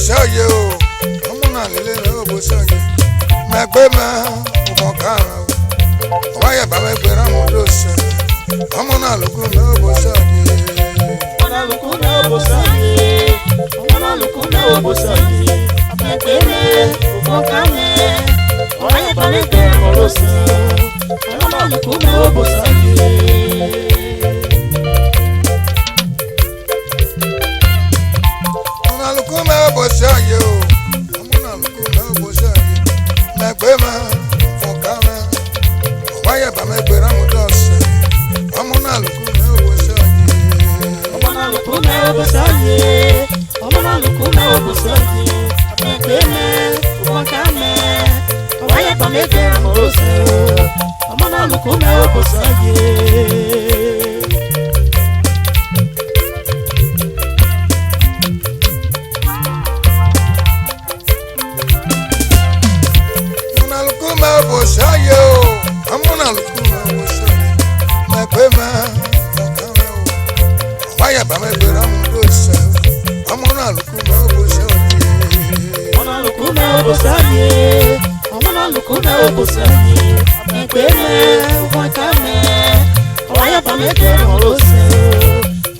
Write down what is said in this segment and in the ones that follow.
bosoye o amuna lele me bosoye me gbe me mo kan wa ya ba me gbe ran mo do se amuna luku me bosoye amuna luku me bosoye amuna luku me bosoye me gbe me mo kan me wa ya ba me gbe ran mo do se amuna luku me bosoye bosoye o amuna luku me bosoye me gbe me foka me waya ba me gbe ran mo do se amuna luku me bosoye amuna luku me bosoye amuna luku me bosoye me gbe me foka me waya ba me gbe ran mo do se amuna luku me bosoye bosoye o amuna luku me bosoye me gbe me foka me o waya ba me gbe ran mo do se amuna luku me bosoye amuna luku me bosoye amuna luku me bosoye me gbe me foka me waya ba me gbe ran mo do se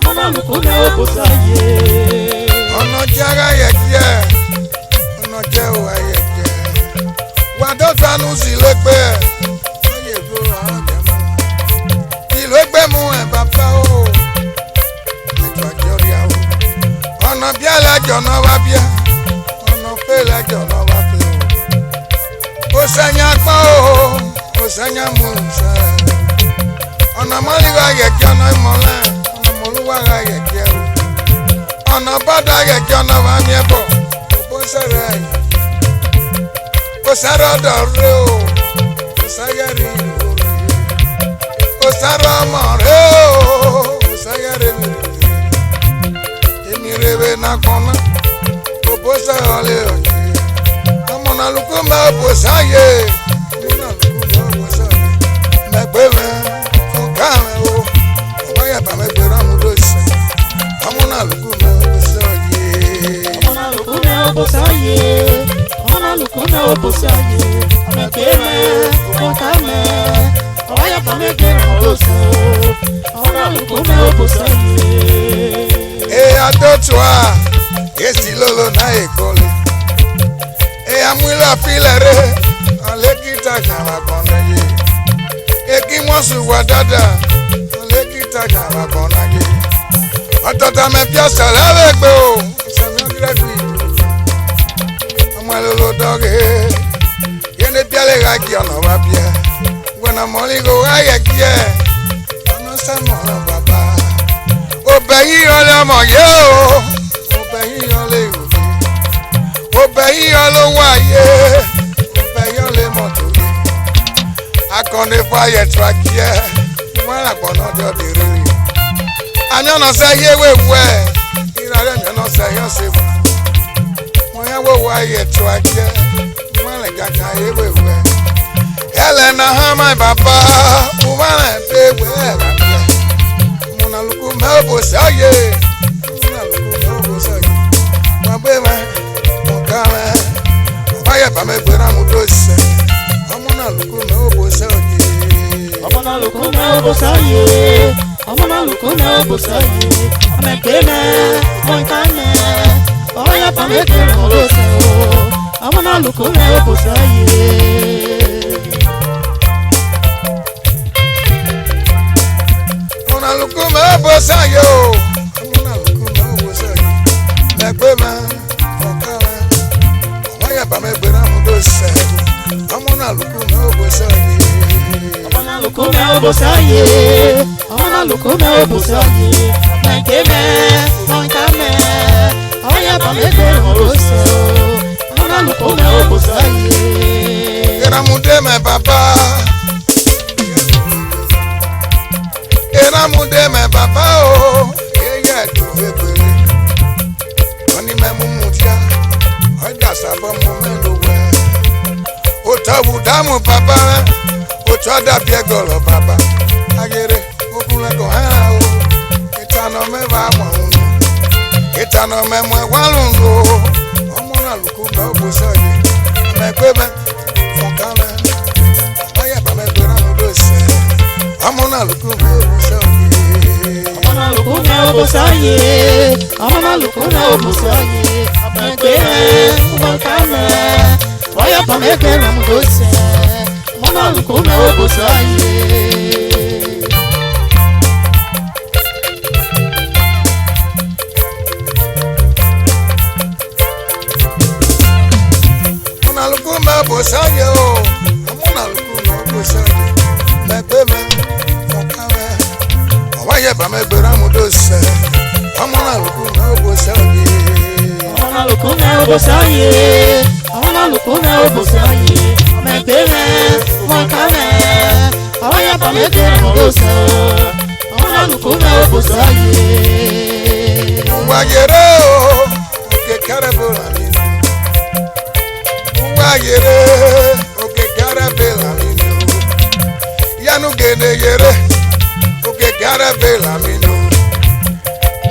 amuna luku me bosoye ono jaga ye je ono je o ye Wadọ́tọ̀ anúsì ló gbé lóye ìgboro àgẹ̀mú. Ìlú gbé mú ẹ̀ bàbá o, ẹ̀jọ̀ àjọrí àwọ̀. Ọ̀nà bí ẹlẹ́jọ̀ náà wá bíá, ọ̀nà pé ẹlẹ́jọ̀ náà wá pé o. Kò sẹ́yìn agbọ́n o, kò sẹ́yìn mú ìṣẹ́. Ọ̀nà mọ́líwá yẹ̀kẹ́ ọ̀nà ìmọ̀lẹ́, ọ̀nà mọ̀lúwàrà yẹ̀kẹ́ o. Ọ̀nà bọ́dà yẹ̀kẹ́ ọ̀nà wá mi ẹ̀ bọ̀, òbó sẹ̀rẹ̀ ẹ̀yìn. Osaro dore o, osayari ore. Osaro amore o, osayari ore. Emi rebe na kona, obosa ole oye. Amona luku me obosaye, amona luku me obosaye. Me gbe me, foka me o, waya ba me gbe ran mo do se. Amona luku me obosaye, amona luku me obosaye. Amuna luku me bosoye me gbe me foka me waya ba me gbe ran mo do se amuna luku me bosoye adotwa esi lolo na ekole amwila filere alekita kara konaye eki wonsu wa dada alekita kara konaye otota me pia salave gbe o sami ogrefi lolo doge yene piale ga ki ona wa bia wena moli go aye ki e ona sa mo baba obeyi ole mo ye o obeyi ole o obeyi ole wa ye obeyi ole mo to ye akone fire track ye wala kono de dire ani ona se ye wewe irare mi ona se yo se wo ye to aje wala gaga ye wewe Helena ha my papa wala be we la mona luku me bosoye mona luku me bosoye ma be ma mo kala waya ba me gbera mu do se mona luku me bosoye amona luku me bosoye amona luku me bosoye me gbe me mo kan me oya ba me gbe ran mo do se amuna luku me bosoye amuna luku me bosoye o amuna luku me bosoye me gbe me foka me waya ba me gbe ran mo do se amuna luku me bosoye amuna luku me bosoye amuna luku me bosoye me gbe me foka me oya ba me gbe ran mo do se amuna luku me bosoye Eramude me baba Eramude me baba o ye do ebere Oni me mumutia oja sabo mo me lo we O tawu damu baba o choda bi egoro baba agere okunle go ha o itano me ba mo itano me mo walun o Amona luku me obosoye. Amegbeme fokame. Oye ba me gbera mo do se. Amona luku me obosoye. Amona luku me obosoye. Amona luku me obosoye. Amegbeme fokame. Oye ba me gbera mo do se. Amona luku me obosoye. Bosaye o, amuna luku me bosaye. Me pe me, fokame. Owaye ba me gbera mu do se. Amuna luku me bosaye. Amuna luku me bosaye. Amuna luku me bosaye. Me pe me, fokame. Owaye ba me gbera mu do se. Amuna luku me bosaye. Wayere o, ke karebo la mi. Yere oke garabela mino yanu gene yere oke garabela mino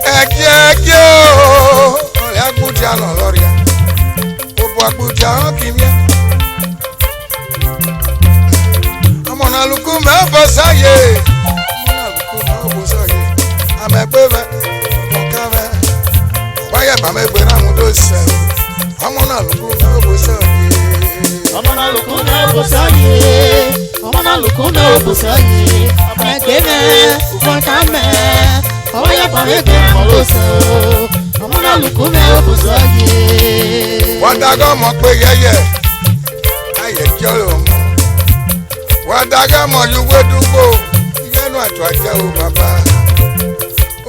eje ole agbuja no loria obo agbuja kimia amona luku me bosaye amegbeme okame waya ba me gbera mu do se amona luku me bosaye. Amona luku me obosoye. Amona luku me obosoye. Amegbeme fokame. Oye ba me gbera mo do se. Amona luku me obosoye. Wadago mo pe yeye. Aye jolo mo. Wadago mo yuwe dugo. Yenu atu aje o baba.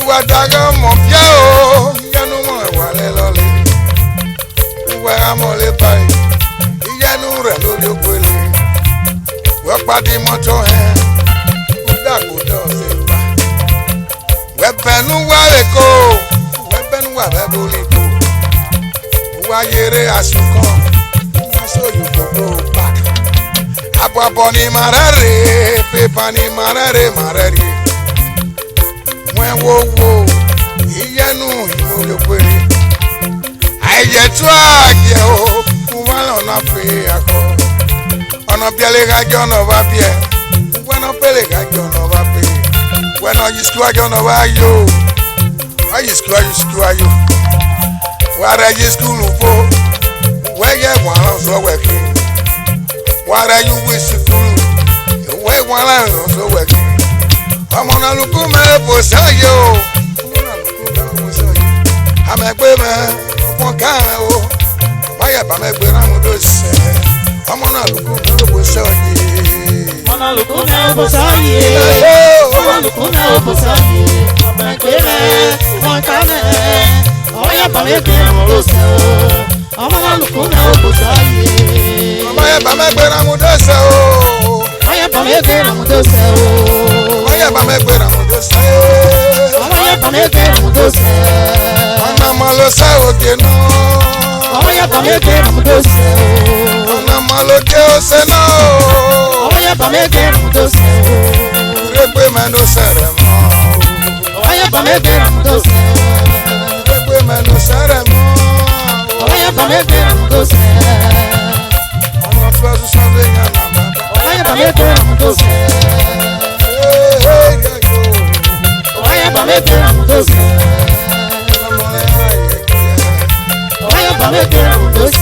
Wadago mo fie o. Yenu mo wale lole. Uwe amole bai. Yenu re lórí ògbélé wọ́n pàdé mọ́tò ẹ̀ kúdàkúdà ọ̀sẹ̀ gbà wẹ́bẹ̀nu wà lẹ́kọ́ wẹ́bẹ̀nu wà bẹ́bùlì kò wá yẹrẹ àsùnkàn wọ́n sọ̀yọ̀ gbogbo gbà àbọ̀bọ̀ ni màrẹ́rẹ́ pépà ni màrẹ́rẹ́ wọ́n wọ́wọ́ ìyẹnu ìmọ̀lẹ́ ògbélé àìyẹ̀tú àjẹ́ o. Ona fe ako ona biale ga jono va bien bueno pele ga jono va pe bueno yisku jono va yo ayisku yo wara yisku lupo weye wala so weki wara you wish to we wala so weki amona luku me bosayo amona luku me bosayo amegbeme fokame o Waya ba me gbera mu do se. Amona luku me obosoye. Amona luku me obosoye. Amona luku me obosoye. Amegbeme fokame. Oye ba me gbera mo do se. Amona luku me obosoye. Oye ba me gbera mu do se o. Oye ba me gbera mo do se o. Oye ba me gbera mu do se. Oye ba me gbera mo do se. Ona ma lo se oge no. Oye ba me gbera mo do se o. Ona ma lo ke o se no. Oye ba me gbera mo do se o. Regbe me no sere mo. Oye ba me gbera mo do se o. Regbe me no sere mo. Oye ba me gbera mo do se. Ona twa su sabe nya na ba. Oye ba me gbera mo do se. Oye ba me gbera mo do se. Oye ba me gbera mo do se.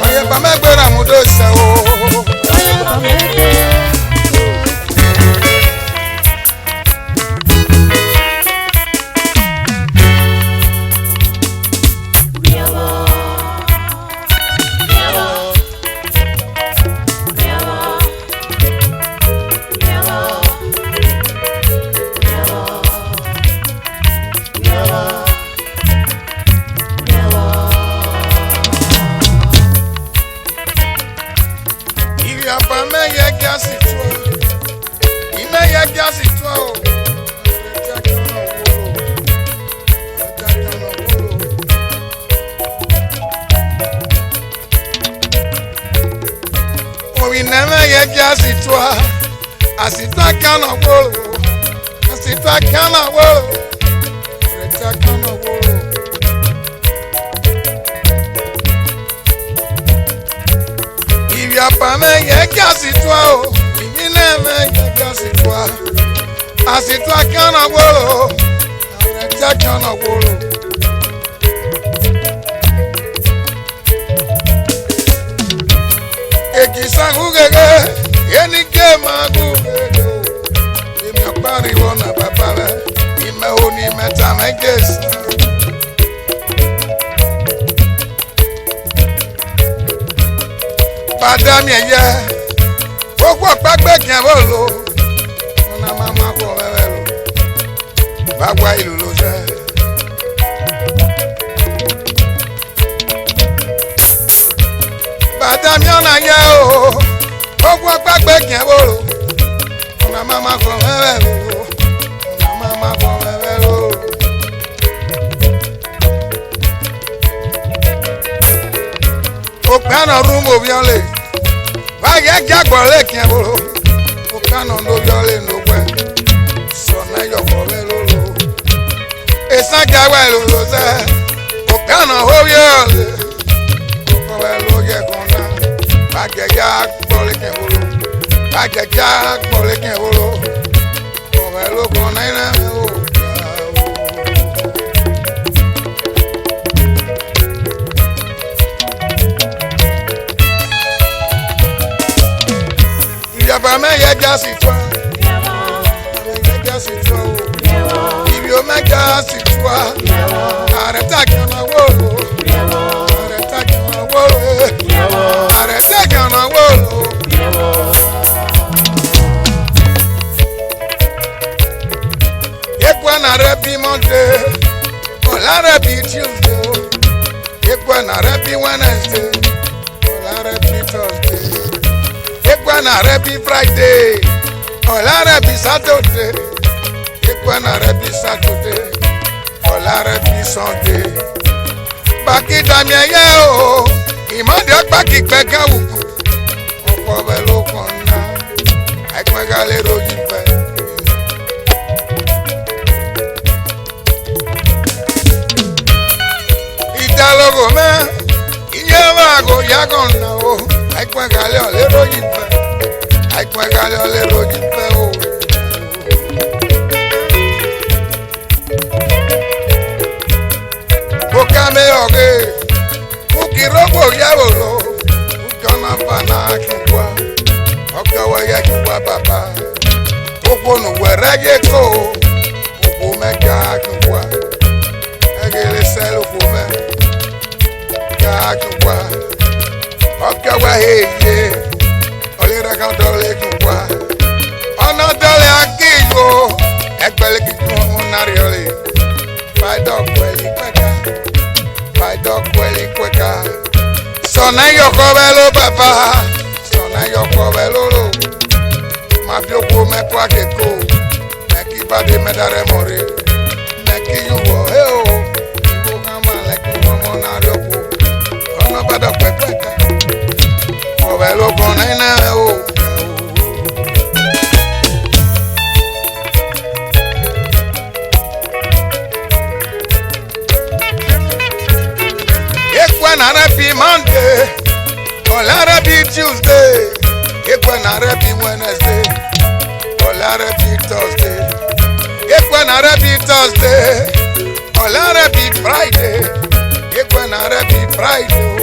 Oye ba me gbera mu do se o. Oye ba me gbera. Never yet just it was. I sit back on a wall. I sit back on a wall. me ye kasi toi o. Imine me ye kasi toi. Asi toi kana wolo. Areta kana wolo. Ekisangu gege. Yeni kema gugege. Imi akpari wona babale. Ime oni meta me gesi. Padà mi ẹ̀yẹ, gbogbo ọ̀pẹ́gbẹ́ kí ẹ bó lo, ọ̀nà máma kọ̀ wẹ́wẹ́ lo, bàgbà ìlú ló jẹ́. Padà mi ọ̀nà yẹ o, gbogbo ọ̀pẹ́gbẹ́ kí ẹ bó lo, ọ̀nà máma kọ̀ wẹ́wẹ́ lo, ọ̀nà máma kọ̀ wẹ́wẹ́ lo. Okana rumo viole, vaya jagbole kiabolo. Okana no viole no gwe, sona yo kovelo lo. Esa jagwe lo se, okana ho viole. Kovelo ye kona, vaya jagbole kiabolo, vaya jagbole kiabolo. Kovelo kona ina o. Yaba me ye jasi toi, ye jasi toi. Ibi o me jasi toi, areta kana wolo, areta kana wolo, areta kana wolo. Ekwa na repi Monday, ola repi Tuesday, ekwa na repi Wednesday, ola repi Thursday. Ekwana repi Friday, ola repi Saturday. Ekwana repi Saturday, ola repi Sunday. Baki damie ye o, imode baki pega uku. Opo velo kona, ekwe galero jipe. Italogo me, inyeva go yagona o. Ekwe galero lero jipe. Ekwe galero lero jipe o. Bokame oge, ukirobo yawolo. Ukana fana kikwa, okawa ya kikwa baba. Oko nuwere yeko, oko meka kikwa. Egele selo kume, kikwa. Okawa heye, olera kan dole kikwa. Ona dole akigo, ekbele kikwa onariole. Fido kweli kweka. Sona yoko velo papa, sona yoko velo lo. Mafio me kwa keko, meki bade me dare more. Meki yuwo heo, yuwo kama leku momo na roko. Ona bada kweka, ovelo kona ina heo. Ekwana repi Monday, ola repi Tuesday. Ekwana repi Wednesday, ola repi Thursday. Ekwana repi Thursday, ola repi Friday. Ekwana repi Friday,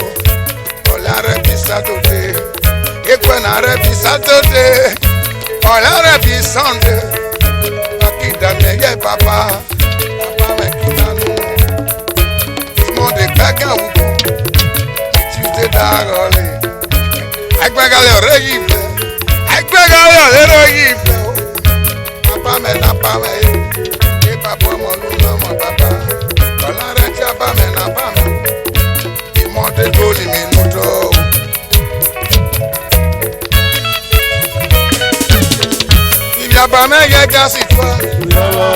ola repi Saturday. Ekwana repi Saturday, ola repi Sunday. Akida meye papa, papa me kinanu. Monday pega uko, Tuesday dagole. Agbegale oreyife, agbegale oreyife. Papa me na pame, e papa mo lu na mo papa. Ola rechi papa me na pame. E Monday goli mi nuto. Yaba me ye gasi toi, yaba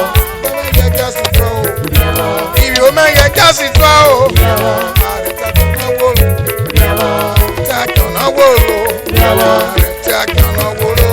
me ye gasi toi. Ibi o me ye gasi toi o. Areta kana wolo, areta kana wolo, areta kana wolo.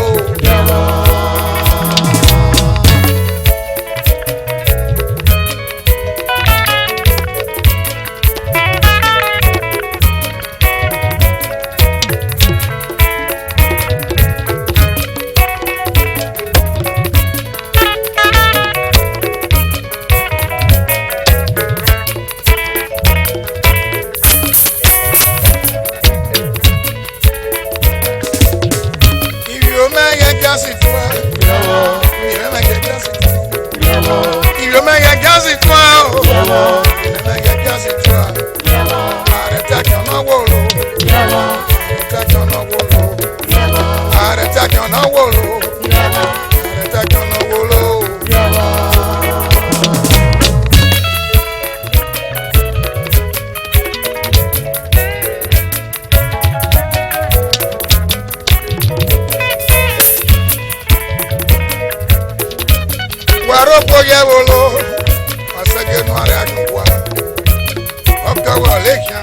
wa lekia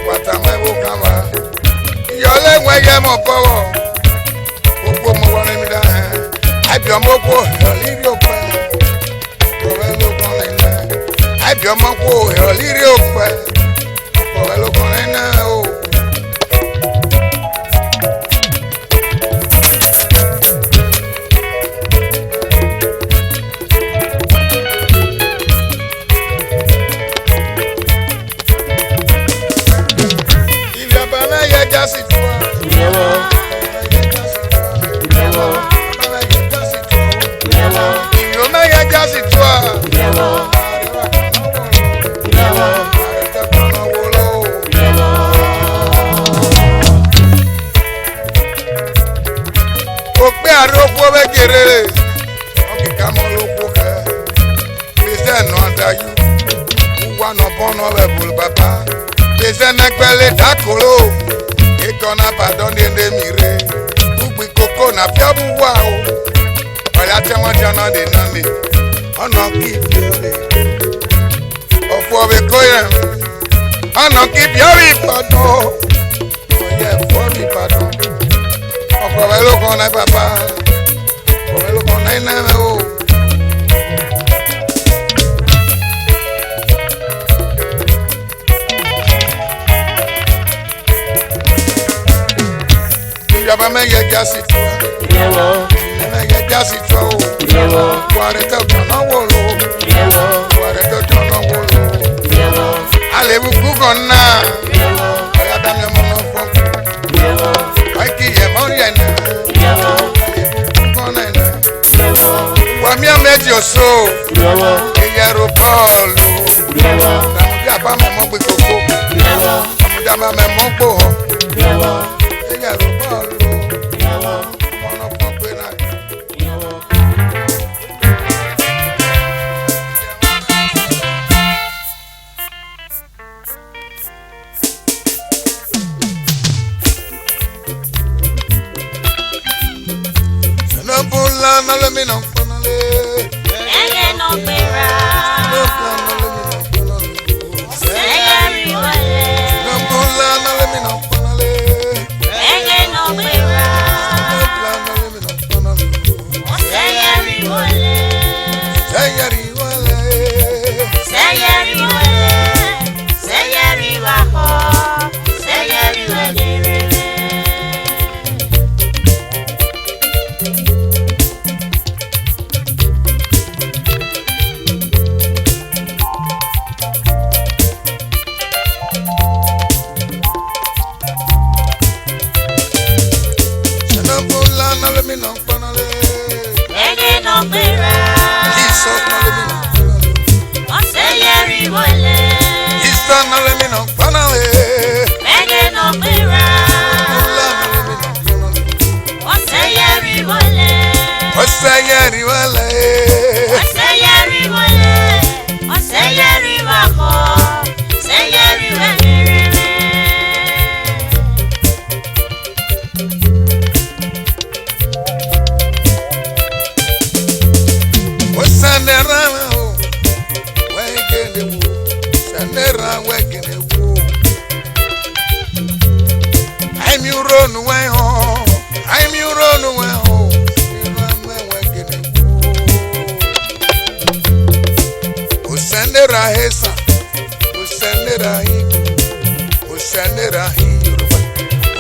wata me wo kama yo le we ye mo powo gbogbo mo wa mi da abi omo ko liri ope ko we lo kon le na abi omo ko liri ope ko we lo kon le na o dakolo ikona padon de mire ugbi koko na fiabu wa o oya te won jana de nani ona ki biore ofo be koye ona ki biore padon oye fo mi padon ofo be lo kon na papa o be lo kon na me o Yaba me ye jasi to yewo me ye jasi to yewo ware to tono wolo yewo ware to tono wolo yewo ale bu ku gonna yewo ya da me mo no fo yewo ai ki ye mo ye na yewo gonna na yewo wa mi ameji oso yewo e ye ro bolu yewo na mo ja ba me mo gbe koko yewo mo ja ba me mo gbo ho yewo e ye ro bolu no le mi no ponale eye no pera no plan no le mi no ponale eye riwale no plan no le mi no ponale eye no pera no plan no le mi no ponale eye riwale eye riwale eye riwale eye riwaho eye riwale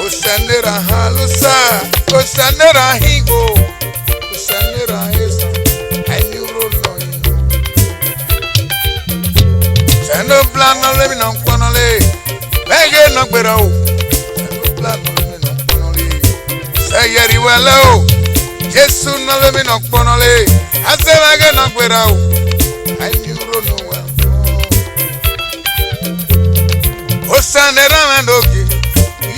Osanera halusa, osanera higo, osanera esa, ayuro loyo. Sendo plan no le mi no konole, lege no gbera o. Sendo plan no le mi no konole, sayeri wala o. Jesu no le mi no konole, ase lege no gbera o. Ayuro no wa. Osanera mandoki.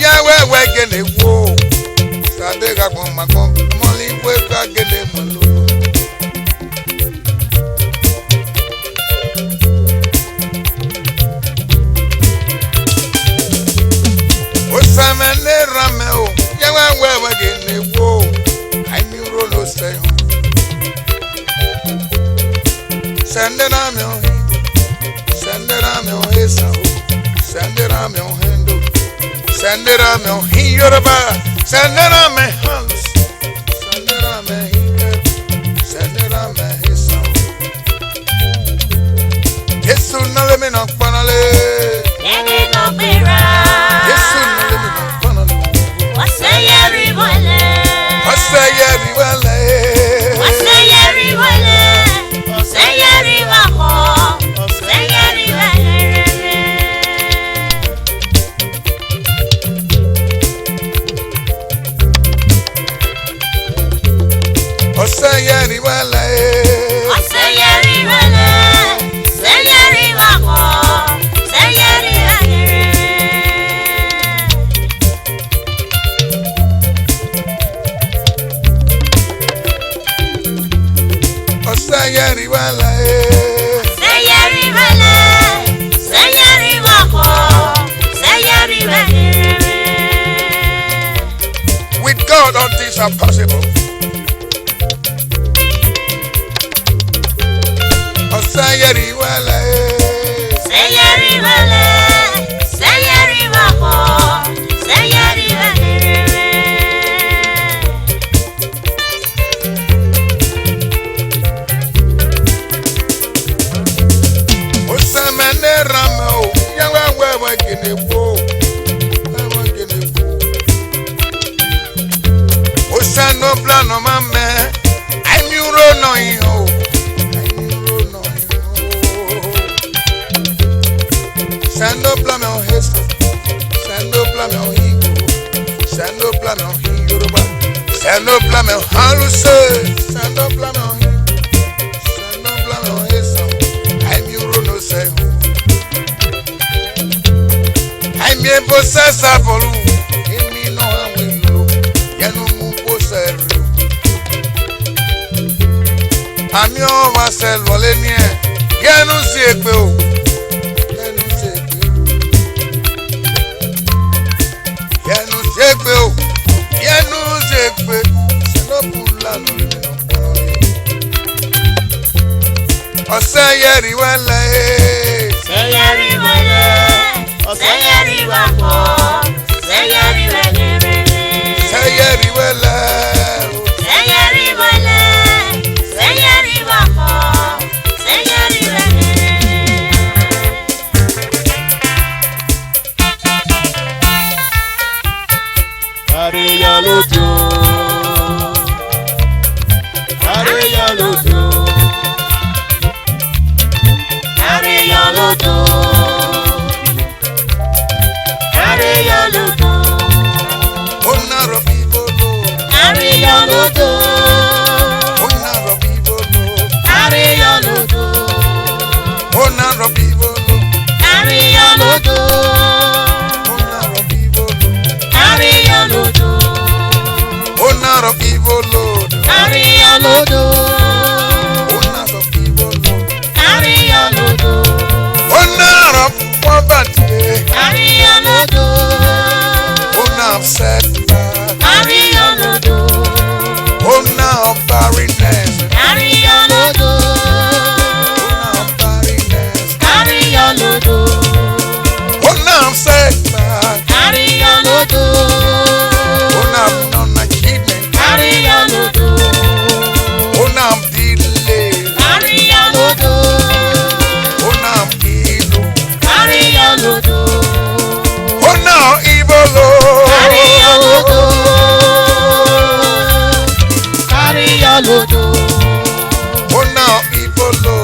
Yawe gene wo sade ga kon makon moli we ga gene molo o samene rameo yawe gene wo ai mi rolo say sende na me o esa send it on your handle, send it on your Yoruba, send it on my hands, send it on my head, send it on my sound. Yesu na le me no panale, Ene no bera. Yesu na le me no panale, Waseye riwale. Waseye riwale, Waseye riwale. Waseye riwako. Waseye riwale. Waseye riwale, Waseye riwale. Waseye riwako. Waseye riwale. Waseye riwale. Waseye riwale. Waseye riwako. Waseye riwale. With God, all things are possible. Osayeri wale, Waseye riwale. Waseye riwako. Waseye riwale. Osamene ramo, yawa wewe kinebo, wewe kinebo. Osano plano mame, I'm euro no yo, I'm euro no yo. Sando plano hesa, sando plano higo, sando plano hiyoruba, sando plano haluse, sando plano higo. I'm a possessor for you. Me no I will Yanu possess you. I'm your wasel Volenia. Yanu Seco. Yanu Seco. Yanu Seco. Yanu Seco. Sanopula no. Osaya riwale, Waseye riwale. Waseye riwako. Waseye riwale. saya riwale, Waseye riwale. Waseye riwako. Waseye riwale. Areya lojo, areya lojo, areya lojo, areya lojo, ona robibolo, areya lojo, ona robibolo, areya lojo, ona robibolo, areya lojo, ona robibolo, areya lojo, ona robibolo, areya lojo, ona robibolo, areya lojo, ona robobate, areya lojo, ona setback, areya lojo, ona barrenness, areya lojo, ona barrenness, areya lojo, ona setback, areya lojo, ona non-achievement, areya lojo, ona delay, areya lojo, ona ilu, areya lojo, ona ibolo, areya lojo, areya lojo, ona ibolo,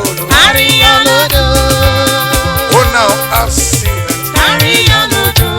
areya lojo, ona accident, areya lojo.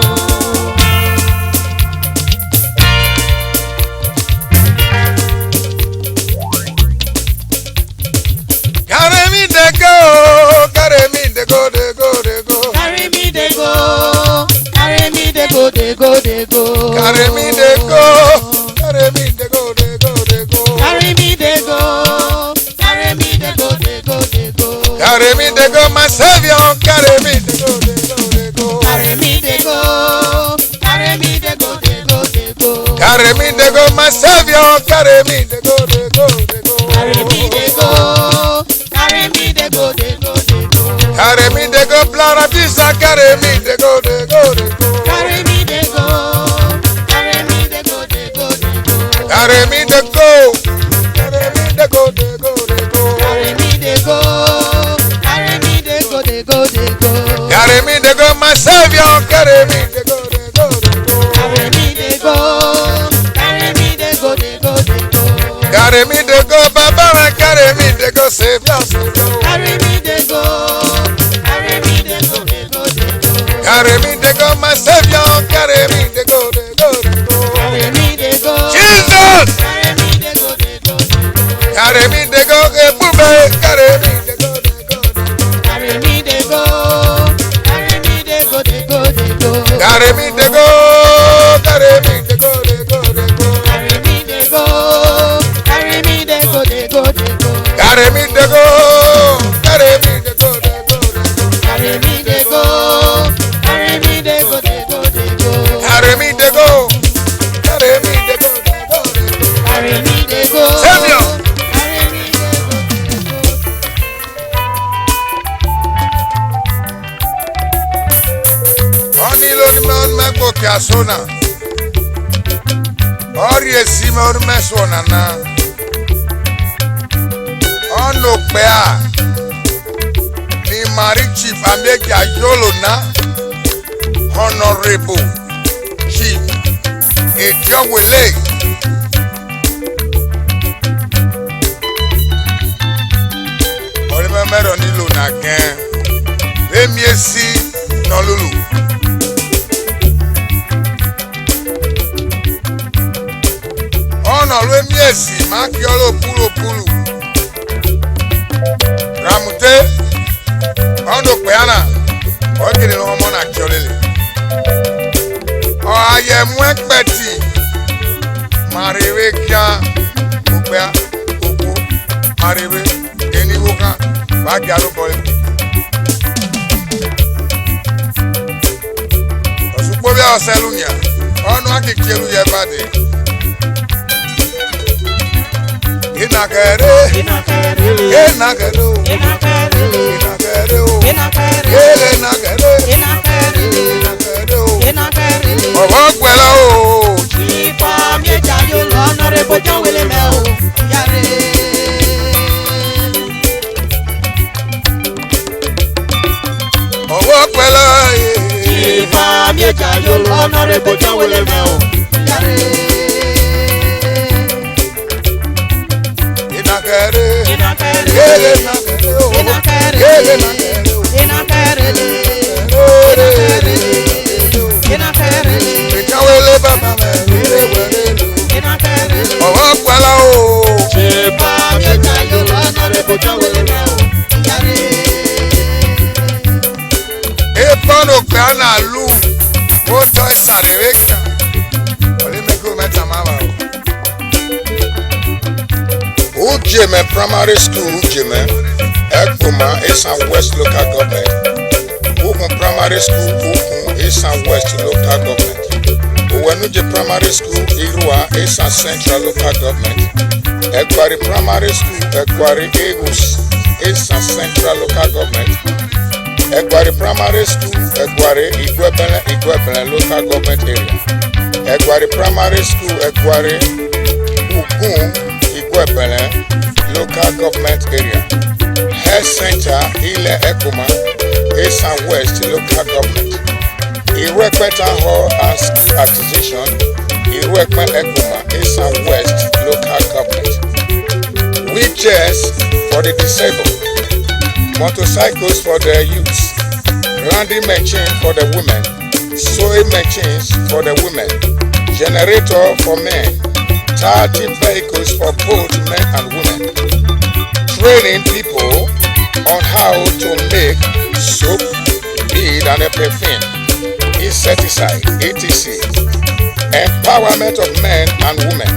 carry me dey go, carry me dey go, dey go, dey go, Carry me dey go, carry me dey go, dey go, dey go. carry me dey go, carry me dey go, dey go, dey go, Carry me dey go, carry me dey go, dey go, dey go. carry me dey go, my savior, carry me dey go, dey go, dey go, Carry me dey go, carry me dey go, dey go, dey go. carry me dey go, my savior, carry me dey go, dey go, dey go, Carry me dey go, carry me dey go, dey go, dey go. carry me dey go, Lara Bisa carry me, they go, they go, they go. Carry me, they go. Carry me, they go, they go, they go. Carry me, they go. Carry me, they go, they go, they go. Carry me, they go. Carry me, they go, they go, they go. Carry me, they go, my Savior. Carry me, they go, they go, they go. Carry me, they go. Carry me, they go, they go, they go. Carry me, they go, Baba. Carry me, they go, Savior, Savior. Carry me, they go. Carry me, they go, they go, they go. Carry me, they go, my Savior. Carry me, they go, they go, they go. Carry me, they go. Jesus. Carry me, they go, they go, they go. Carry me, they go, Ebube. Carry me, they go, they go, they go. Carry me, they go. Carry me, they go, they go, they go. Carry me, they go. Carry me, they go, they go, they go. Carry me, they go. Carry me, they go, they go, they go. Carry me, they go. Carry me, they go, they go, they go. Carry me, they go. Carry me, they go, they go, they go. Carry me, they go. Carry me, they go, they go, they go. Carry me, they go. Savior. Carry me, they go, they go. Oni lori me on me go kiasona. Ori esi me on me sona na. Ono pea. Ni Mari Chief Ambeki Ayolo na. Honorable Chief Ejowele. Ori me mero nilo na gen. Emi esi no lulu. Ọ̀nà ló mí èsì máa kí ọ ló púlùpúlù. Ramute ọ̀dọ̀ pẹ̀yánà ọ̀gẹ̀dẹ̀ ló mọ́ náà kí ọ lélẹ̀. Ọ̀hàyẹ̀mú ẹ̀pẹ̀tì màrèwé kíá òpẹ́ òpó màrèwé ẹniwó kan bá kí alóbọ̀ lẹ̀. Ọ̀ṣùpọ̀ bí ọ̀sẹ̀ lùyà ọ̀nà àkìkí elu yẹ bá dé. Inakere, Inakere, inakere, inakere, inakere, inakere, inakere, inakere, inakere. inakere. Ọwọ́ pẹ̀lẹ́ o. Ipa méjà yóò lọ ọ̀nàrẹ́ bójá wẹlé mẹ́ o. Yàrá. Ọwọ́ pẹ̀lẹ́. Ipa méjà yóò lọ ọ̀nàrẹ́ bójá wẹlé mẹ́ o. Yàrá. Inakere, Inakere, yele nakere o. inakere, Yele nakere o. inakere, Inakere, inakere, ìjáwélé bàbá mẹ́ wíwé wẹ̀rẹ̀ lò. inakere. Ọwọ́ pẹ̀lẹ́ o. Ipa méjà yóò lọ ọ̀nàrẹ́ bójá wẹlé mẹ́ o. Yàrá. Ìfọ̀nù pẹ̀ ánà lù. Ó tọ́ ìsàrèwé kan. Olímẹ̀kú mẹ́ta máa wà o. Ujeme Primary School, Ujeme, Ekuma, Esan West Local Government. Ukun Primary School, Ukun, Esan West Local Government. Uwenuje Primary School, Irua, Esan Central Local Government. Ekwari Primary School, Ekwari Egus, Esan Central Local Government. Ekwari Primary School, Ekwari Igwebele Local Government Area. Ekwari Primary School, Ekwari Ukun, Igwebele Local Government Area. Health Center Ile Ekuma, Esan West Local Government. Irekpe Town Hall and School Acquisition, Irekpe Ekuma, Esan West Local Government. Wheelchairs for the disabled, motorcycles for the youths, grinding machine for the women, sewing machines for the women, generator for men, 30 vehicles for both men and women, training people on how to make soap, bead and a perfume, insecticide, etc. Empowerment of men and women,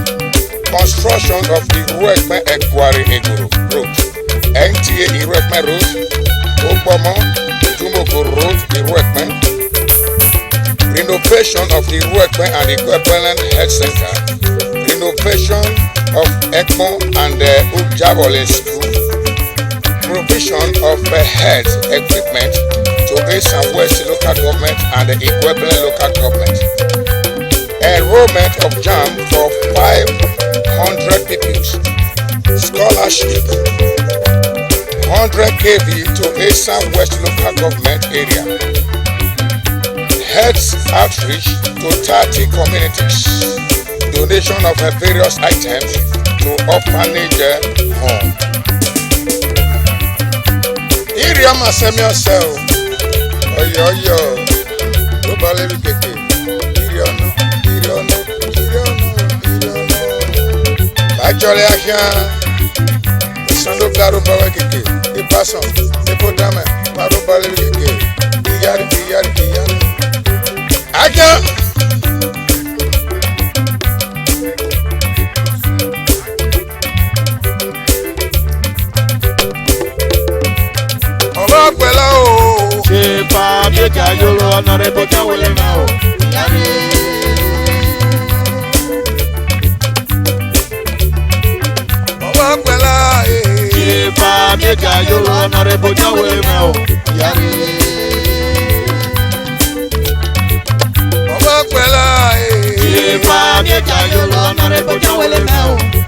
construction of the Iruekme Ekwari Eguru Road, NTA Iruekme Road, Obomo, Tumoko Road, Iruekme, renovation of the Iruekme and Igwebele Health Center, renovation of ECMO and the Ujabole School, provision of health equipment to to East and West local government and the equivalent local government. Enrollment of JAM for 500 pupils. Scholarship 100 kV to East and West local government area. Health outreach to 30 communities. Donation of various items to orphanage home. Iriam asemi yourself. Oyo. Nobody will get it. Iriono. Bajole ahian. Sando blaro bawa keke. Ipason. Ipodame. Baro bale keke. Iyari. Ahian. Shepa Mega Yolo Honorable Jawele now. Shepa Mega Yolo Honorable Jawele now. Shepa Mega Yolo Honorable Jawele now.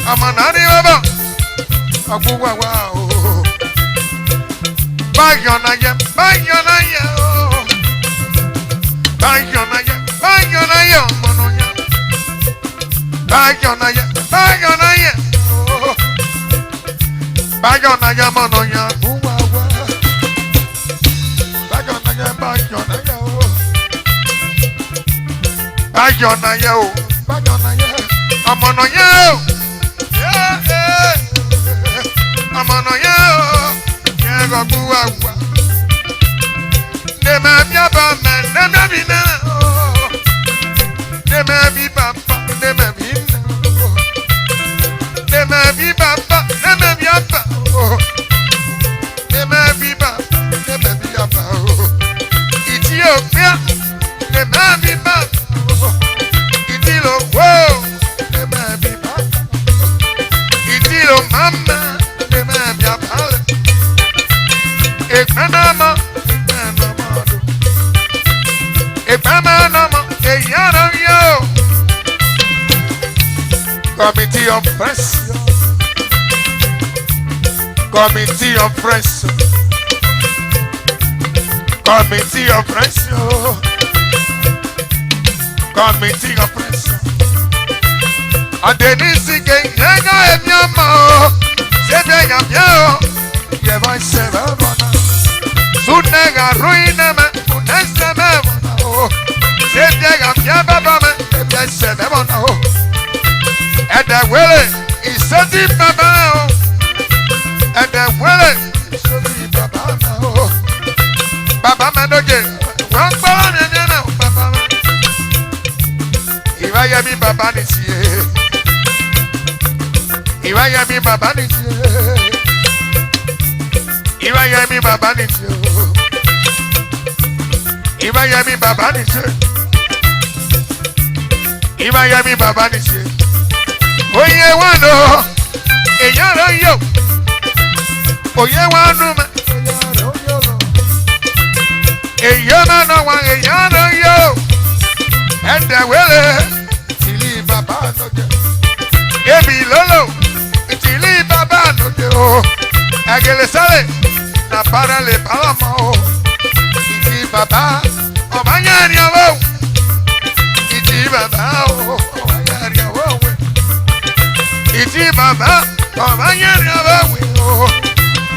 I'm Abuwa wa o. Bayona ye, o. Bayona ye, mononya. Bayona ye, o. Bayona ye, mononya. Buwa wa. Bayona ye, o. Bayona ye, o. Bayona ye, mononya o. Amano ya o, ya go buwa wa. Ne ma bia ba me, ne ma bi na o. Ne ma bi ba ba, ne ma bi na o. Ne ma bi ba ba, ne ma bi ba o. Ne ma bi ba, ne ma bi ba o. Ethiopia, ne ma bi ba o. Itilo wo, ne ma bi ba. Itilo mama. Committee of Press, Committee of Press, Committee of Press, Committee of Press. Adenisi ke yega emyama, sebe yamya, yeva sebe bona. Sunega ruine me, unesebe bona. Sebe yamya baba me, sebe sebe bona. And the willing is Sati Baba. And the willing is Sati Baba. Baba Manoje. One ball and then Baba. If I am in Baba this year. If I am in Baba this year. If I am in Baba this year. If I am in Baba this year. If I am in Baba this year. Oye wano, eyaro yo. Oye wano ma, eyaro no wa, eyaro yo. Ende wele, tili baba no je. Ebi lolo, tili baba no je o. Agele sale, na para le palama o. Iti baba, o manyari o. Iti baba o, manyari o. Iti baba, ọba yẹri ọba wi o.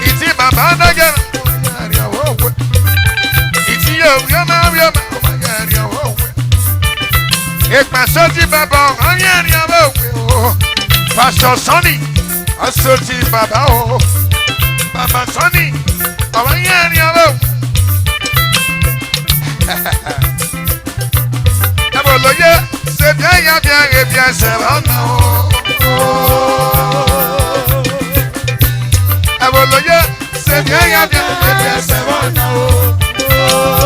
Iti baba dọjẹ ọba yẹri ọba wi. Iti yọma ọba yẹri ọba wi. Ìpàṣọ ti bàbá ọba yẹri ọba wi o. Pàṣọ sọ́ni, aṣọ ti bàbá o. Bàbá sọ́ni, ọba yẹri ọba wi. Ẹ̀bùn lóye, ṣe bí ẹ̀yà bí ẹ̀yẹ bí ẹsẹ̀ lọ́nà o. Aboloye, se bien ya bien, se bona o.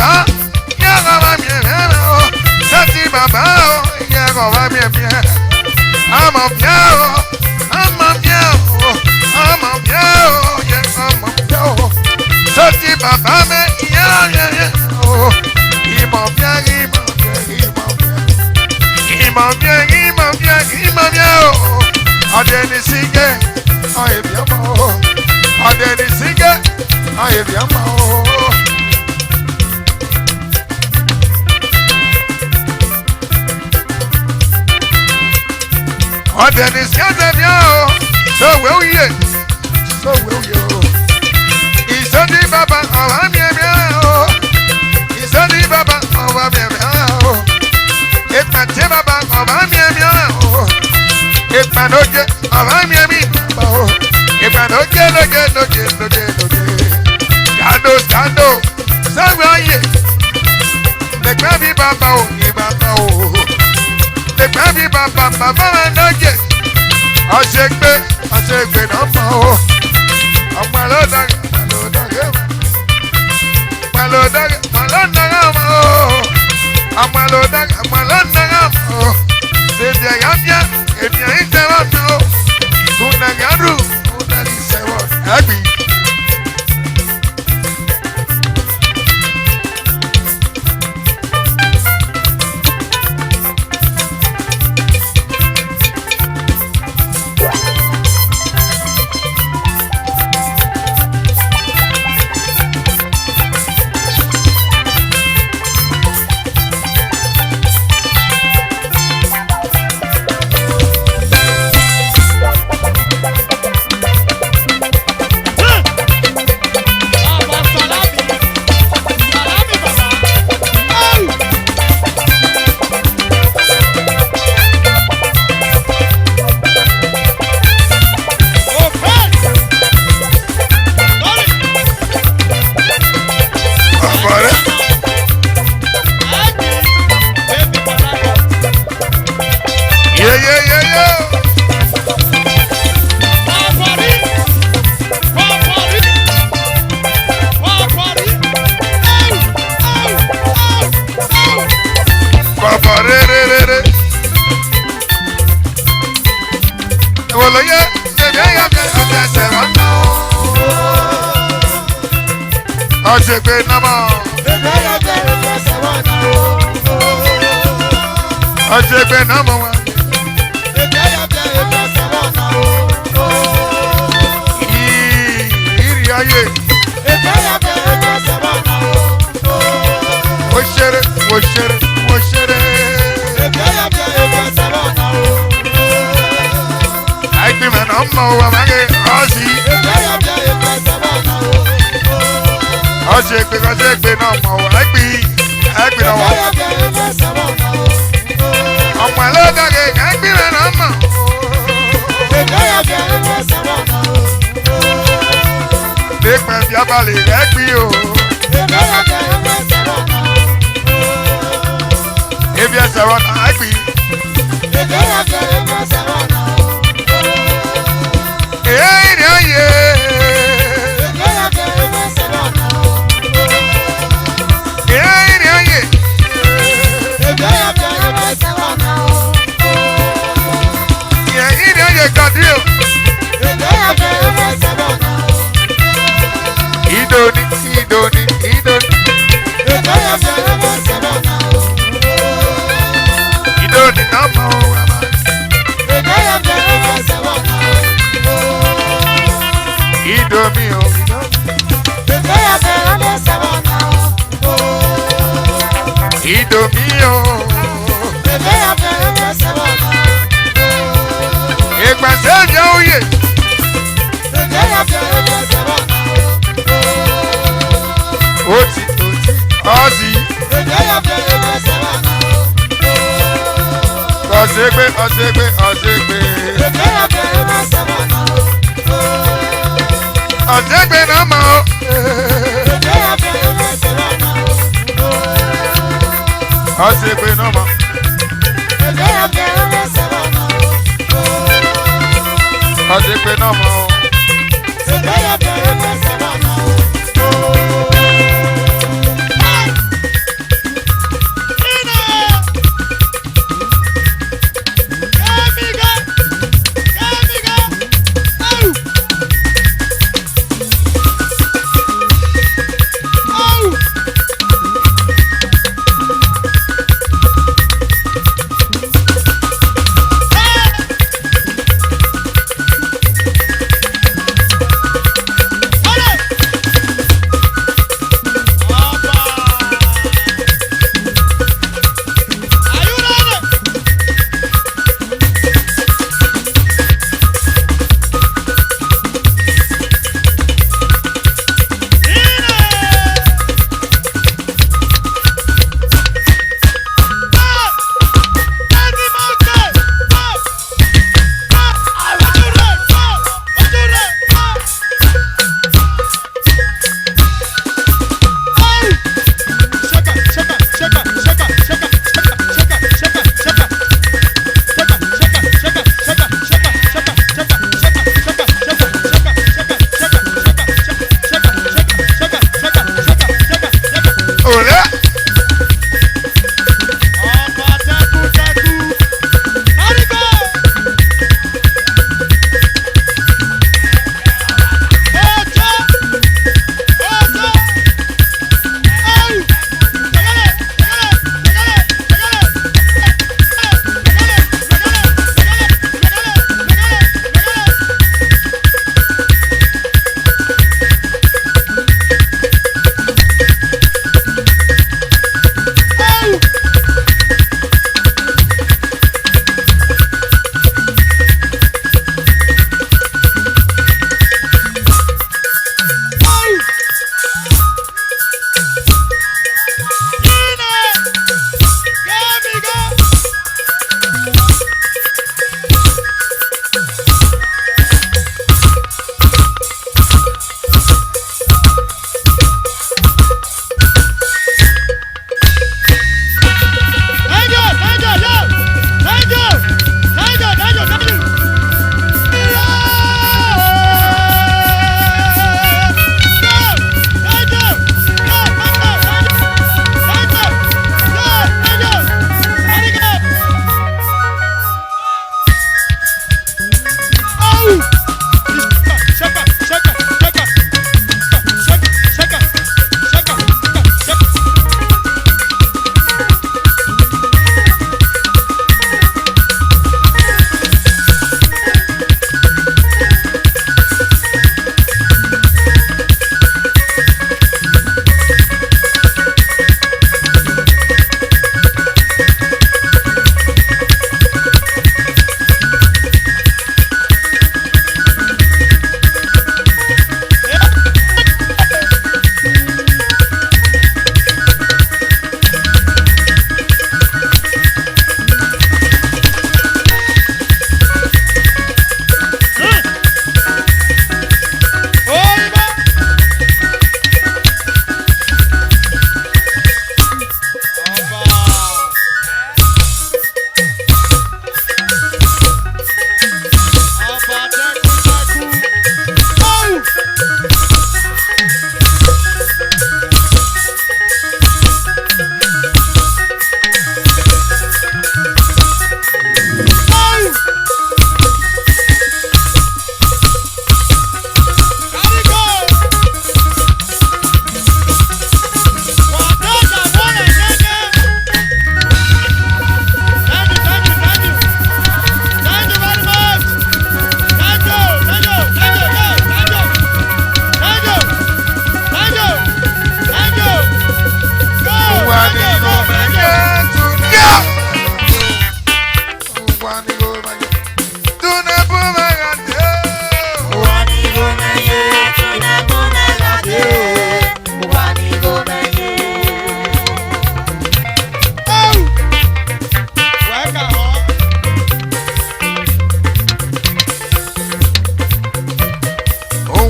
bàbá yẹ kọ́ bá mi ẹ̀mí o sẹ́tì bàbá o yẹ kọ́ bá mi ẹ̀mí àmọ̀ bíẹ́ o àmọ̀ bíẹ́ o àmọ̀ bíẹ́ o yẹ àmọ̀ bíẹ́ o sẹ́tì bàbá mi yẹ yẹ o ìmọ̀ bíẹ́ ìmọ̀ bíẹ́ ìmọ̀ bíẹ́ ìmọ̀ bíẹ́ ìmọ̀ bíẹ́ ìmọ̀ bíẹ́ o ọ̀dẹ̀ ní sígẹ̀ ọ̀yẹ̀ bíẹ́ mọ́ o ọ̀dẹ̀ ní sígẹ̀ ọ̀yẹ̀ bíẹ́ mọ́ o. ọ̀dẹ̀ ní sígẹ̀ bíẹ́ o sọ̀wé òye o ìsọdí bàbá ọ̀wá mi ẹ̀mí o ìsọdí bàbá ọ̀wá mi ẹ̀mí o ìpàtí bàbá ọ̀wá mi ẹ̀mí o ìpàdójé ọ̀wá mi ẹ̀mí o ìpàdójé lójé lójé lójé lójé skando sọ̀wé òye lẹ́gbẹ́ bí bàbá o ní bàbá o lẹ́gbẹ́ bí bàbá bàbá wa lójé ọ̀ṣẹ̀gbé náà mọ̀ o ọmọ ẹlọ́dàgẹ̀ malodage malondaga mo amalodage malondaga mo sede yamya ebia intewa no kunagaru unani sewo agbi ọ̀ṣẹ̀gbé námọ̀ ọ̀ṣẹ̀gbé námọ̀ wa ìrì ayé wòṣẹ̀rẹ̀ wòṣẹ̀rẹ̀ wòṣẹ̀rẹ̀ àìgbìmọ̀ náà mọ̀ wà máa ń ọ̀sì. ọ̀ṣẹ̀gbé náà mọ̀ wá ẹgbì náà wọ̀ ọmọ ẹlẹ́dàgẹ̀ ẹgbì rẹ̀ náà mọ̀ nípa ẹbí abalẹ̀ ẹgbì o ebi ẹsẹ̀ wọn náà ẹgbì èyí ni ayé. Idoni namo ama. Idomi o. Idomi o. Ìgbàsẹ̀ ìyá òye. Oti ọ̀sì. Ọ̀ṣẹ̀gbé. Ọ̀ṣẹ̀gbé náà mọ̀ ọ́. Ọ̀ṣẹ̀gbé náà mọ̀. Ọ̀ṣẹ̀gbé náà mọ̀ ọ́.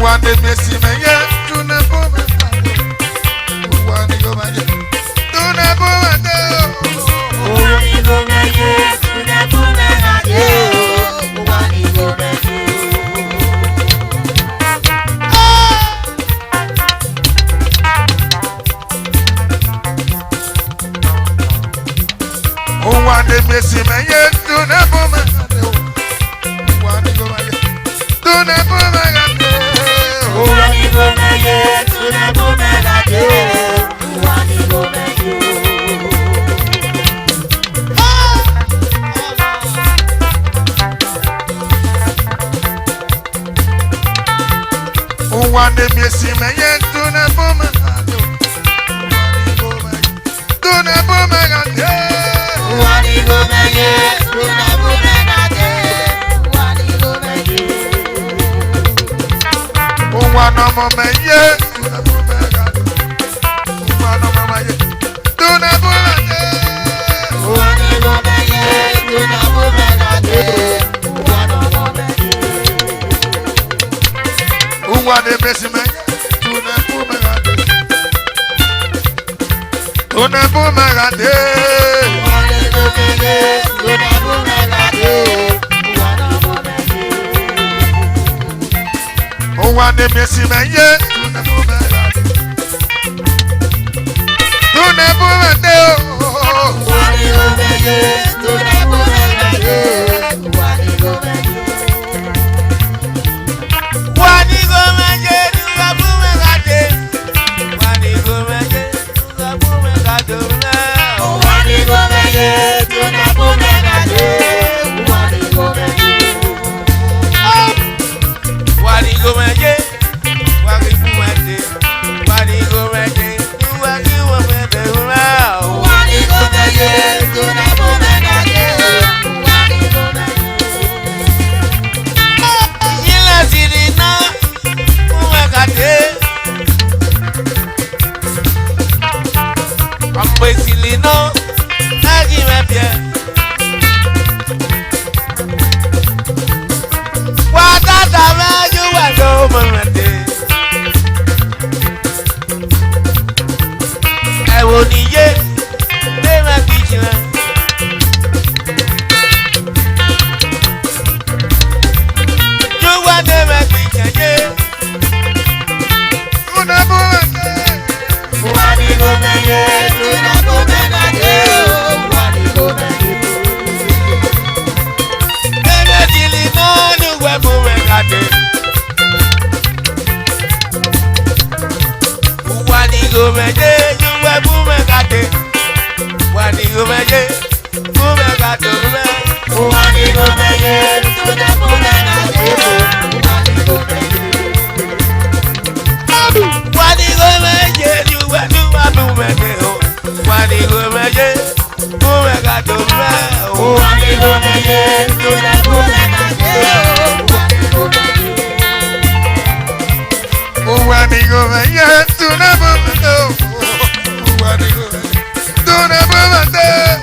One day me see me yeah, do na bo me. One day go me yeah, do na bo me. One day go me yeah, do na bo me yeah. One day go me One day me see me yeah, do na bo me. One day go me yeah, do na bo me. One day go me yeah, do na bo me yeah. One day go me One day me see me yeah, do na bo me. Do na bo me yeah. One day go me yeah, do na bo me yeah. One day go me yeah. One no more me yeah, do na bo me yeah. One no more me yeah, do na bo me yeah. One day go me yeah, do na bo me yeah. One no more me yeah. One day me see me yeah, do na bo me yeah. Do na bo me yeah. One day me see me yeah, do na bo me yeah. Do na bo me yeah. One day go me yeah, do na bo me yeah. One day go me yeah. One day go me yeah, do na bo me yeah. One day go me yeah, do na bo me yeah. One day go me yeah, do na bo me yeah. One day go me yeah. One day go me yeah, one day go me yeah. One day go me yeah, do what you want me to do now. One day go me yeah, do na bo me yeah. One day go me yeah. Yila sirina, umekate. Ambe silino, nagi mepye. Watata meju wado mwete. Ewo niye, nema kichina. Juwa nema kichanye. Do na bo me yeah. One day go me yeah, do na bo me yeah. One day go me yeah. Eme silino, nuwe mwekate. Wani gomeje, nuwe mwekate. Wani gomeje, mwekate ume. One day go me yeah, do na bo me yeah. One day go me Wani gomeje, nuwe mwekate. Wani gomeje, mwekate ume. One day go me yeah, do na bo me yeah. One day go me One day go me yeah, do na bo me yeah. One day go me do na bo me yeah.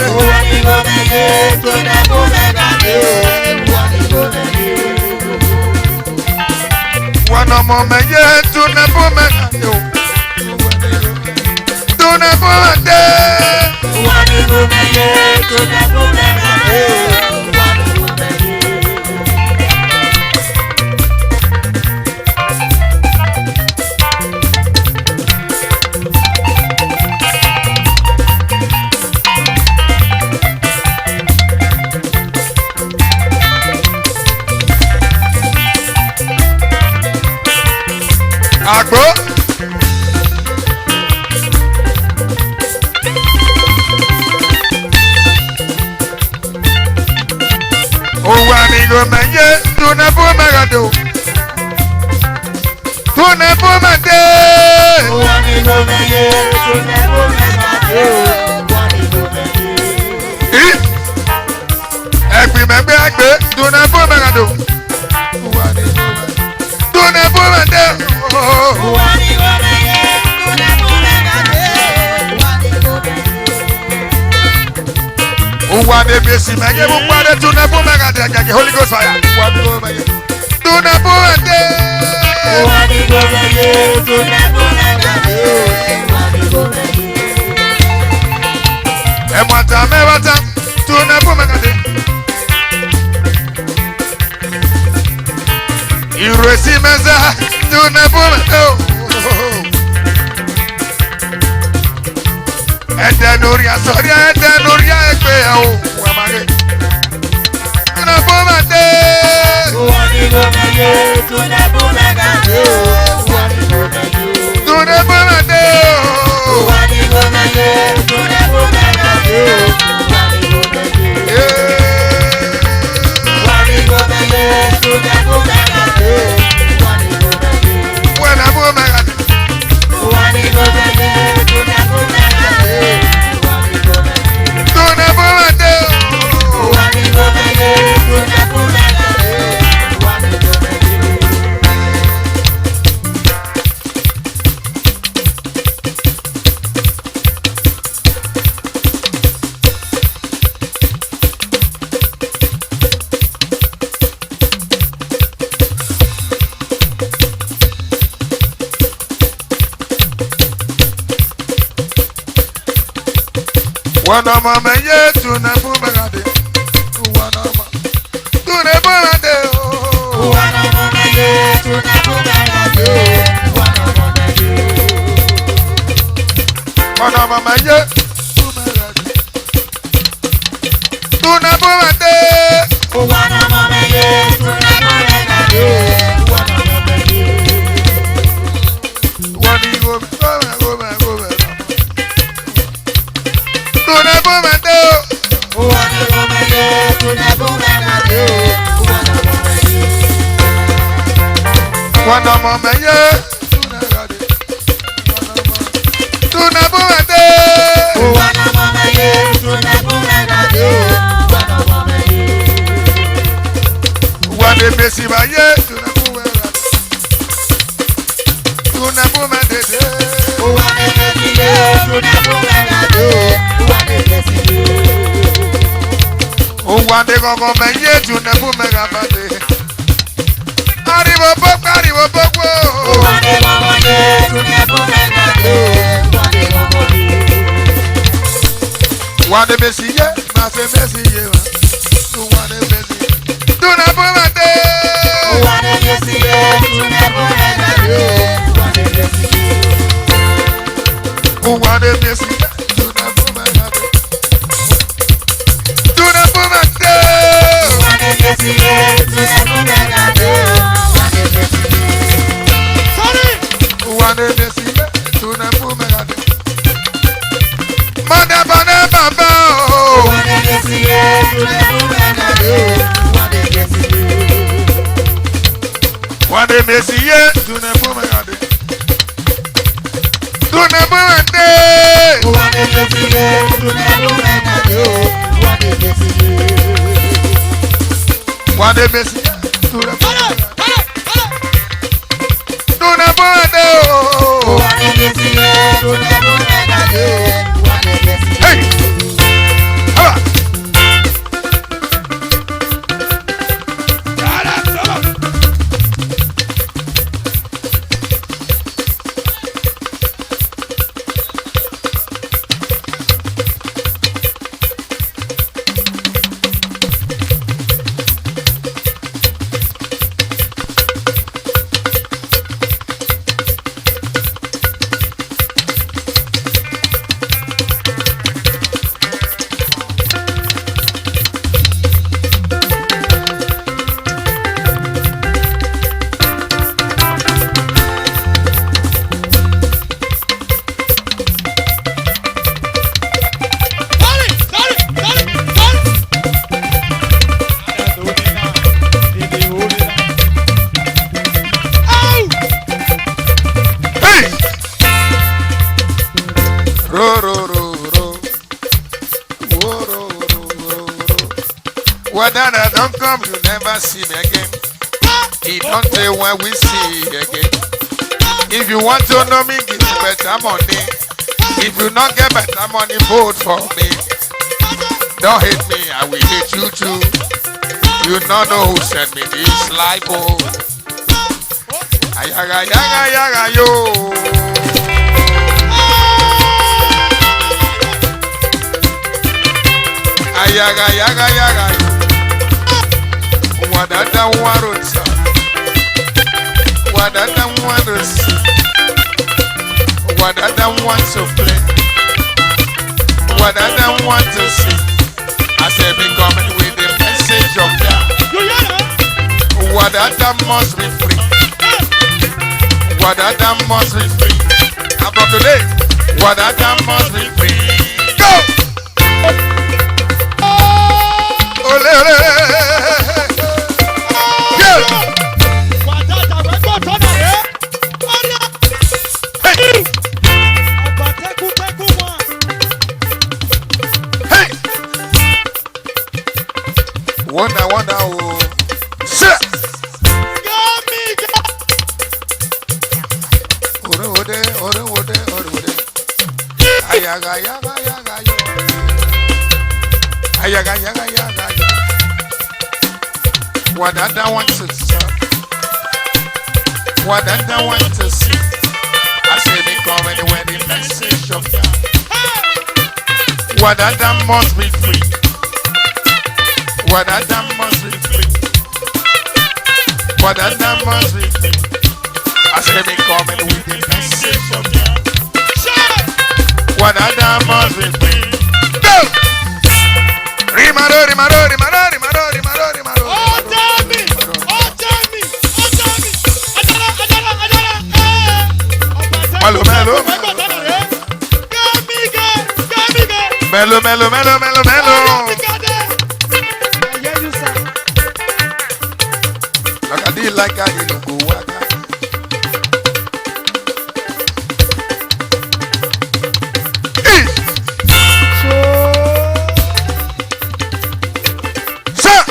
One day go me yeah, do na bo me yeah. One day go me One no more me yeah, do na bo me yeah. Do na bo me yeah. One day go me yeah, do na bo me yeah. One day go me Agbo. One day go me yeah, do na bo me yeah. Do na bo me yeah. One day go me yeah, do na bo me yeah. One day go me yeah. Ẹgbin mẹgbẹ agbe, do na bo me yeah. Do na bo me yeah. One day go me yeah, do na bo me yeah. One day go me yeah. One day be see me yeah, one day do na bo me yeah. Holy Ghost fire. One day go me yeah. Do na bo me yeah. Emwata mewata tunabumagade. Iresi meza tunabumagade. Edenuria soria edenuria egbe o wamage. Tunabumagade. Tunabumagade. Wana mama ye tunabumagade. Wana mama tunabumagade. Wana mama ye tunabumagade. Wana mama ye tunabumagade. Wana mama ye tunabumagade. Wani go Wana mama ye tunabumagade. Wana mama ye tunabumagade. Wana besi ba ye tunabumagade. Tunabumagade. Wana besi ye tunabumagade. Wana besi ye. Wana gogo me ye tunabumagade. Arrivo poco. Wade Messiye, Mafe Messiye, Wade Messiye, Tunabumagade. Wade Messiye, Tunabumagade. Wade Messiye, Tunabumagade. Tunabumagade. Wade Messiye, Tunabumagade. Wane Messiye, tunabumagade. Mada bana baba. Wane Messiye, tunabumagade. Wane Messiye, tunabumagade. Tunabumagade. Wane Messiye, tunabumagade. Wane Messiye, tunabumagade. Tunabumagade. Hey! Hala! Wadana don't come, you never see me again. He don't say when we see again. If you want to know me, give me better money. If you not get better money, vote for me. Don't hate me, I will hate you too. You don't know who sent me this life, oh. I Ayaga, yaga, yaga, yo. Ayaga, yaga, yaga, yo. Wadada warota. Wadada wants. Wadada wants to play. Wadada wants to see. I said, be coming with the message of God. Wadada must be free. Wadada must be free. And from today, Wadada must be free. Go! Ole, ole. Yeah. Hey. Hey. Wonder, wonder, oh. Shit. Ode. Ayaga, yaga, yaga, yo. Ayaga, yaga, yaga, yo. Wadada wants to stop. Wadada wants to see. I say they come anywhere the message of God. Wadada must be free. Wadada must be free. Wadada must be free. I say they come with the message of God. Wadada must be free. Go! Rimaro, rimaro, rimaro, rimaro, rimaro, rimaro. Oh, Jamie! Melo, melo, melo, melo, melo, melo, melo. Like I didn't go waka. Sir!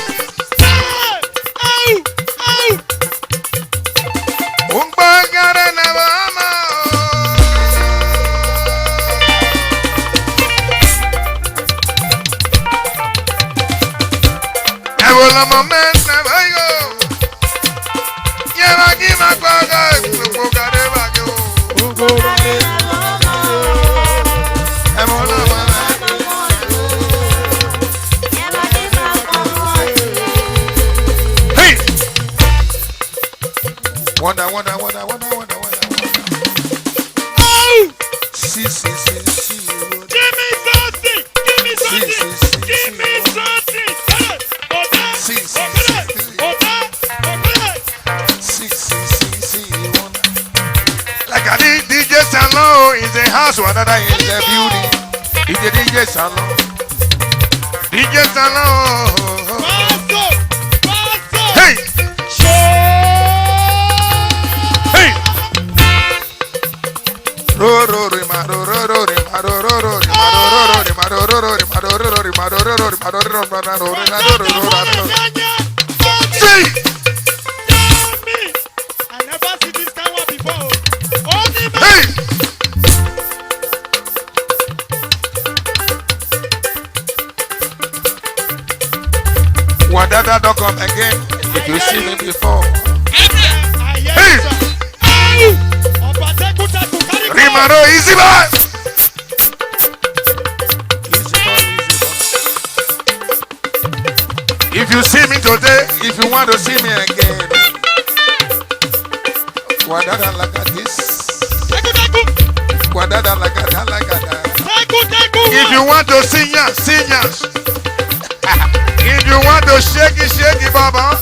Umbagara na mama. Evola moment na bayo. Wonder. See. Give me something. Like I did DJ Salon in the house, another in the building. It's the DJ Salon. DJ Salon. Hey! Hey! See! Hey! Wadada don't come again if you see me before. Hey! Rimaro, easy boy! If you see me today, if you want to see me again, Wadada like this. Wadada like that. If you want to sing us. If you want to shake it, baba.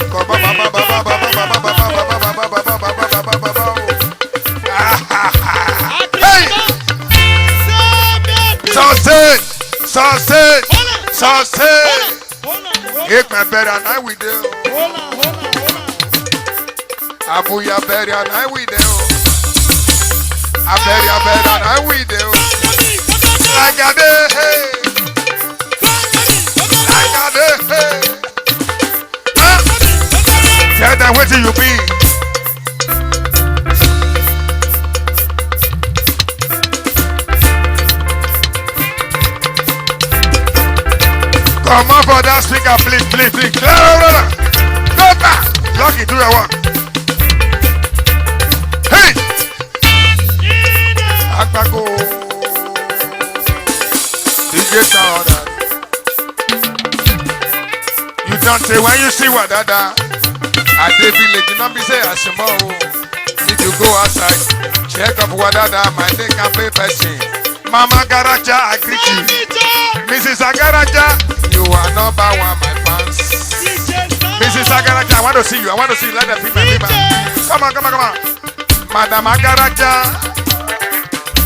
Hey! Sausage. Get my better night with you. Abuya better night with you. I better night with you. Like I did, hey. Tell them where you be. Come on for that speaker, please. Go back. Lock it, do your work. get out. You don't say when you see what that. At the village, you not be say Ashimo. Need to go outside, check up what that my day can pay person. Mama Garaja, I greet you. Mrs. Agaraja, you are number one, my fans. Mrs. Agaraja, I want to see you. I want to see you. Let the people. Come on, come on, come on. Madam Agaraja,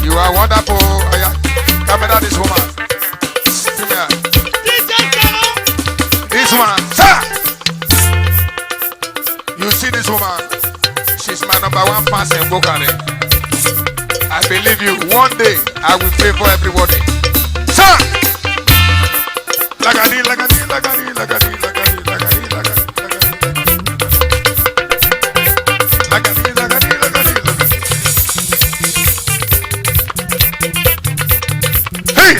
you are wonderful. Oh, yeah. Camera this woman. This woman, sir. You see this woman? She's my number one fan in Bokane. I believe you. One day I will favor everybody. Sir. Lagadi, lagadi, lagadi, lagadi, lagadi, lagadi, lagadi, lagadi, lagadi, lagadi, lagadi. Hey!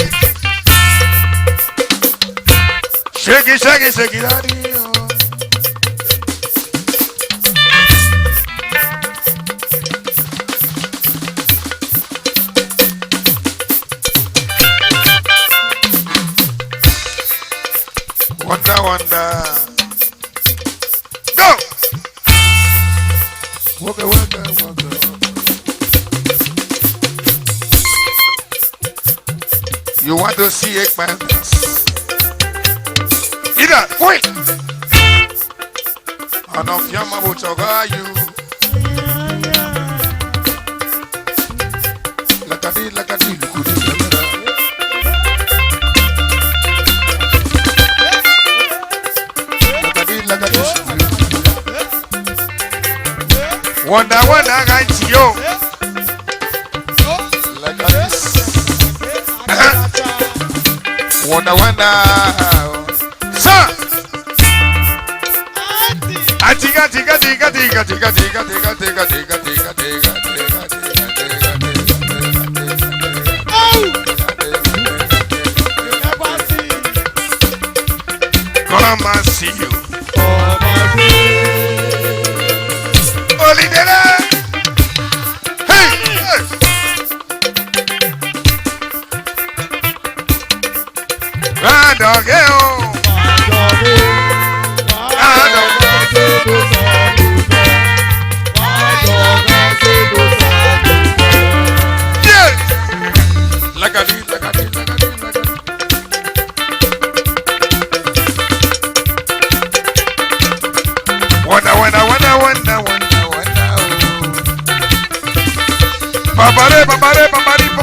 Shake it, shake it, shake it, daddy. Wonder. Go! Waka, waka, waka. You want to see Eggman dance? Either, wait! I don't care about you. Lakadi, lakadi, lukudi, lakadi. Wonder, right to you. Like this. Wonder. Sir! Atiga. Come and see you. Hey!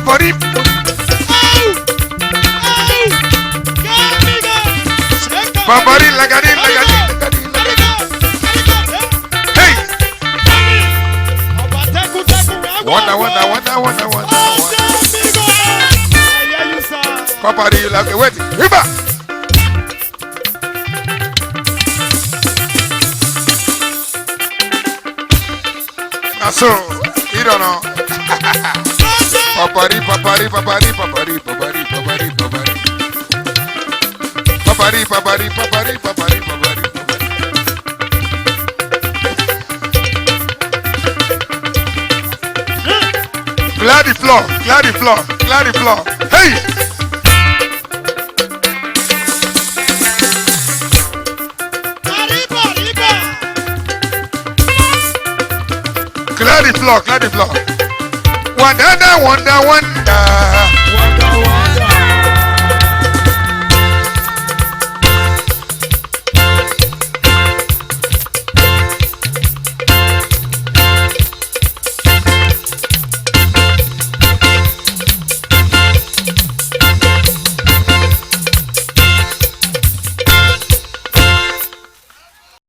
Babari. Babari, lagadi. Hey! Wonder. Babari, like wait. Riba. So, you don't know. Papari. Clear the floor. Hey! Clear the floor. Wonder.